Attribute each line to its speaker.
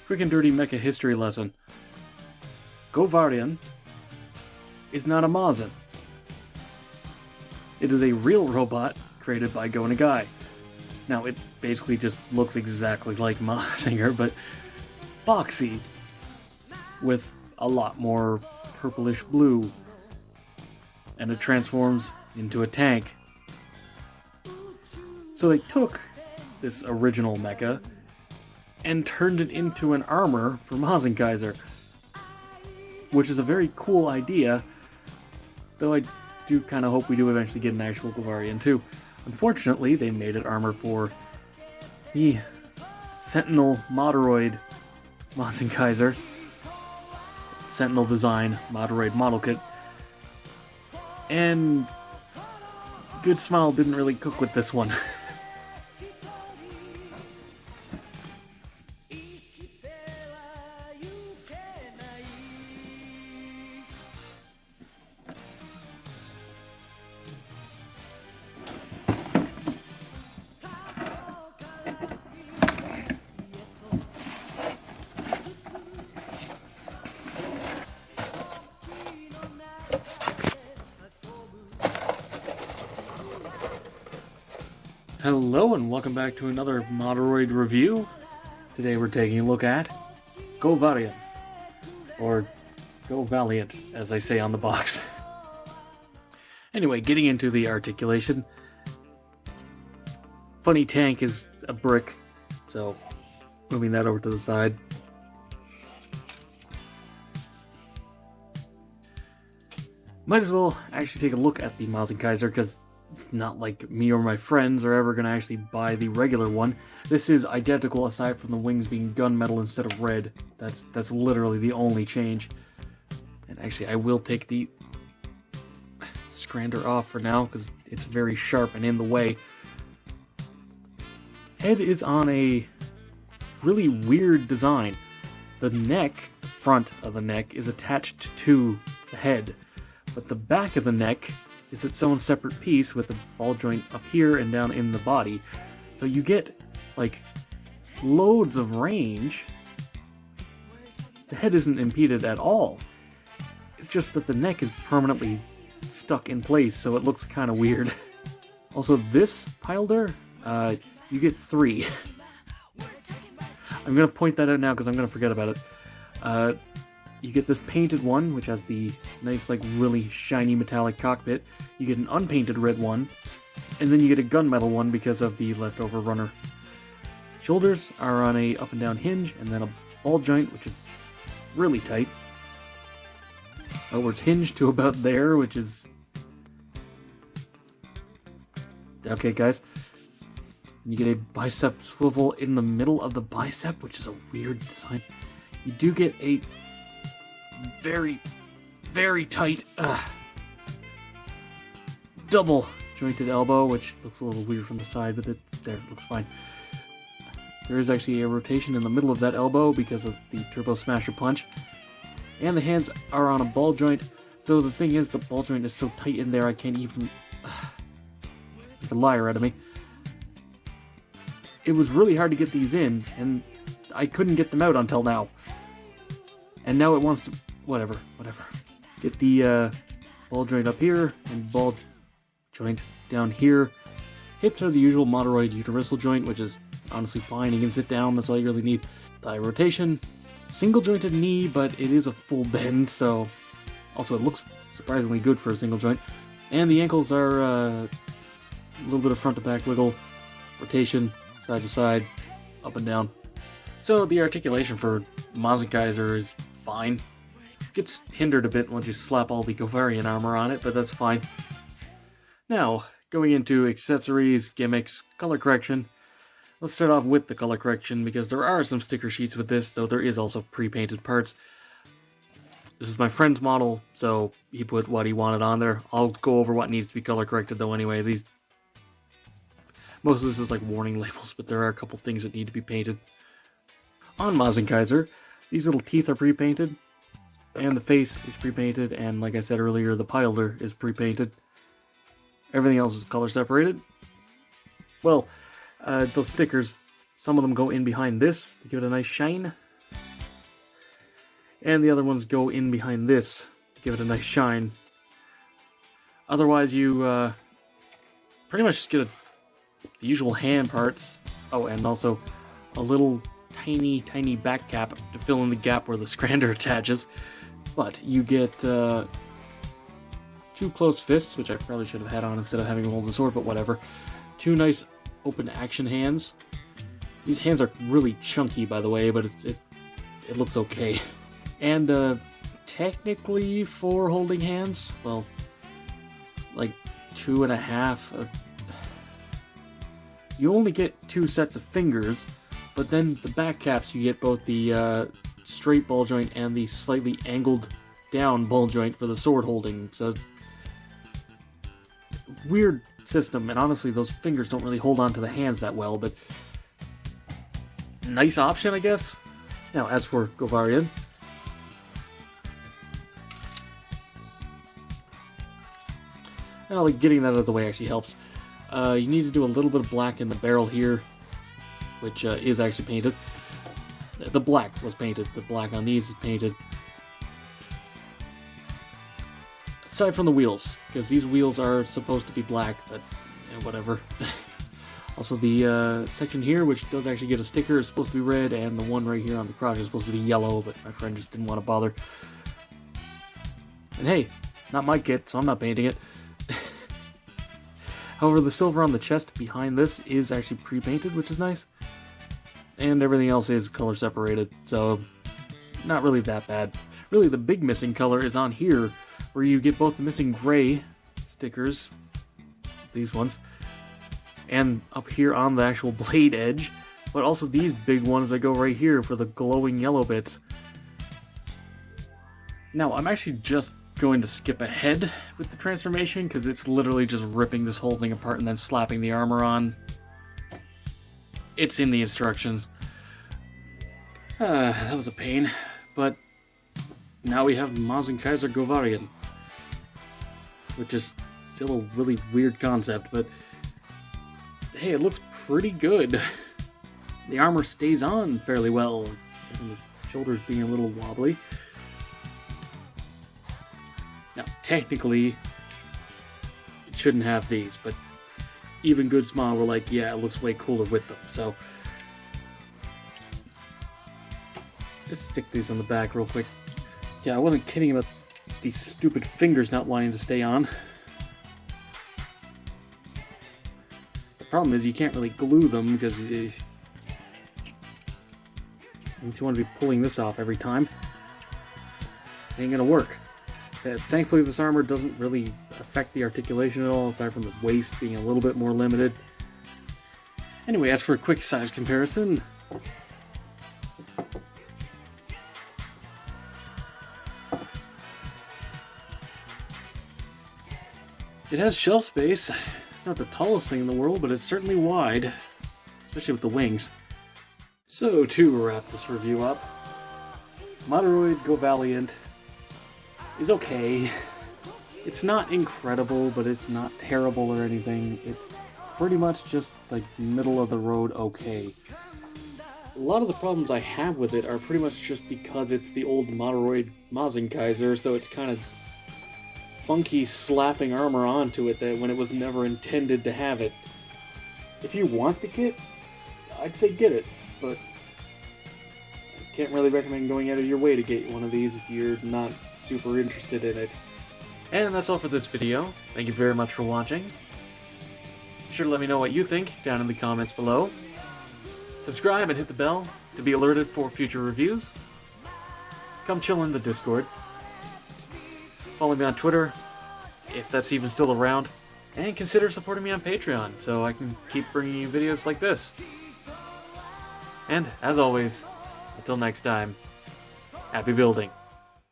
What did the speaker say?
Speaker 1: Quick and dirty mecha history lesson. Govarian is not a Mazin. It is a real robot created by Go Nagai. Now, it basically just looks exactly like Mazinger, but boxy, with a lot more purplish blue, and it transforms into a tank. So they took this original mecha and turned it into an armor for Mazinkaiser, which is a very cool idea, though I do kind of hope we do eventually get an actual Govarian too. Unfortunately, they made it armor for the Sentinel Moderoid Mazinkaiser, Sentinel design Moderoid model kit, and Good Smile didn't really cook with this one. Hello and welcome back to another Moderoid review. Today we're taking a look at Govarian, or Go-Valiant, as I say on the box. Anyway, getting into the articulation. Funny tank is a brick, so moving that over to the side. Might as well actually take a look at the Mazinkaiser, because it's not like me or my friends are ever going to actually buy the regular one. This is identical aside from the wings being gunmetal instead of red. That's literally the only change. And actually, I will take the scrander off for now because it's very sharp and in the way. Head is on a really weird design. The neck, the front of the neck, is attached to the head, but the back of the neck is its own separate piece with a ball joint up here and down in the body. So you get, like, loads of range. The head isn't impeded at all. It's just that the neck is permanently stuck in place, so it looks kind of weird. Also, this pilder, you get 3. I'm going to point that out now because I'm going to forget about it. You get this painted one, which has the nice, like, really shiny metallic cockpit. You get an unpainted red one, and then you get a gunmetal one because of the leftover runner. Shoulders are on a up and down hinge, and then a ball joint, which is really tight. Where it's hinged to about there, which is... okay, guys. And you get a bicep swivel in the middle of the bicep, which is a weird design. You do get a very, very tight double jointed elbow, which looks a little weird from the side, but it looks fine. There is actually a rotation in the middle of that elbow because of the Turbo Smasher punch. And the hands are on a ball joint, though the thing is, the ball joint is so tight in there I can't even... make a liar out of me. It was really hard to get these in, and I couldn't get them out until now. And now it wants to... whatever. Get the ball joint up here, and ball joint down here. Hips are the usual Moderoid universal joint, which is honestly fine. You can sit down, that's all you really need. Thigh rotation. Single jointed knee, but it is a full bend, so... also, it looks surprisingly good for a single joint. And the ankles are a little bit of front to back wiggle. Rotation, side to side, up and down. So the articulation for Mazinkaiser is fine. Gets hindered a bit once you slap all the Govarian armor on it, but that's fine. Now, going into accessories, gimmicks, color correction. Let's start off with the color correction, because there are some sticker sheets with this, though there is also pre-painted parts. This is my friend's model, so he put what he wanted on there. I'll go over what needs to be color corrected though anyway. Most of this is like warning labels, but there are a couple things that need to be painted. On Mazinkaiser, these little teeth are pre-painted, and the face is pre-painted, and like I said earlier, the pilder is pre-painted. Everything else is color separated. Well, those stickers, some of them go in behind this to give it a nice shine. And the other ones go in behind this to give it a nice shine. Otherwise, you pretty much just get the usual hand parts. Oh, and also a little tiny back cap to fill in the gap where the scrander attaches. But you get 2 closed fists, which I probably should have had on instead of having to hold the sword, but whatever. 2 nice open action hands. These hands are really chunky, by the way, but it looks okay. And technically 4 holding hands, well, like 2.5. You only get 2 sets of fingers, but then the back caps you get both the straight ball joint and the slightly angled down ball joint for the sword holding. So weird system, and honestly those fingers don't really hold on to the hands that well, but nice option, I guess. Now as for Govarian, well, like, getting that out of the way actually helps. You need to do a little bit of black in the barrel here, which is actually painted. The black was painted. The black on these is painted. Aside from the wheels, because these wheels are supposed to be black, but whatever. Also the section here, which does actually get a sticker, is supposed to be red, and the one right here on the crotch is supposed to be yellow, but my friend just didn't want to bother. And hey, not my kit, so I'm not painting it. However, the silver on the chest behind this is actually pre-painted, which is nice. And everything else is color separated, so not really that bad. Really, the big missing color is on here, where you get both the missing gray stickers, these ones, and up here on the actual blade edge, but also these big ones that go right here for the glowing yellow bits. Now, I'm actually just going to skip ahead with the transformation, because it's literally just ripping this whole thing apart and then slapping the armor on. It's in the instructions. That was a pain, but now we have Mazinkaiser Govarian, which is still a really weird concept, but hey, it looks pretty good. The armor stays on fairly well, except for the shoulders being a little wobbly. Now, technically, it shouldn't have these, but even Good Smile were like, yeah, it looks way cooler with them, so just stick these on the back real quick. Yeah, I wasn't kidding about these stupid fingers not wanting to stay on. The problem is you can't really glue them, because you want to be pulling this off every time. It ain't gonna work. Thankfully, this armor doesn't really affect the articulation at all, aside from the waist being a little bit more limited. Anyway, as for a quick size comparison, it has shelf space. It's not the tallest thing in the world, but it's certainly wide, especially with the wings. So, to wrap this review up, Moderoid Go-Valiant is okay. It's not incredible, but it's not terrible or anything. It's pretty much just like middle of the road okay. A lot of the problems I have with it are pretty much just because it's the old Moderoid Mazinkaiser, so it's kind of funky slapping armor onto it that when it was never intended to have it. If you want the kit, I'd say get it, but I can't really recommend going out of your way to get one of these if you're not super interested in it. And that's all for this video. Thank you very much for watching. Be sure to let me know what you think down in the comments below. Subscribe and hit the bell to be alerted for future reviews. Come chill in the Discord. Follow me on Twitter, if that's even still around. And consider supporting me on Patreon so I can keep bringing you videos like this. And, as always, until next time, happy building.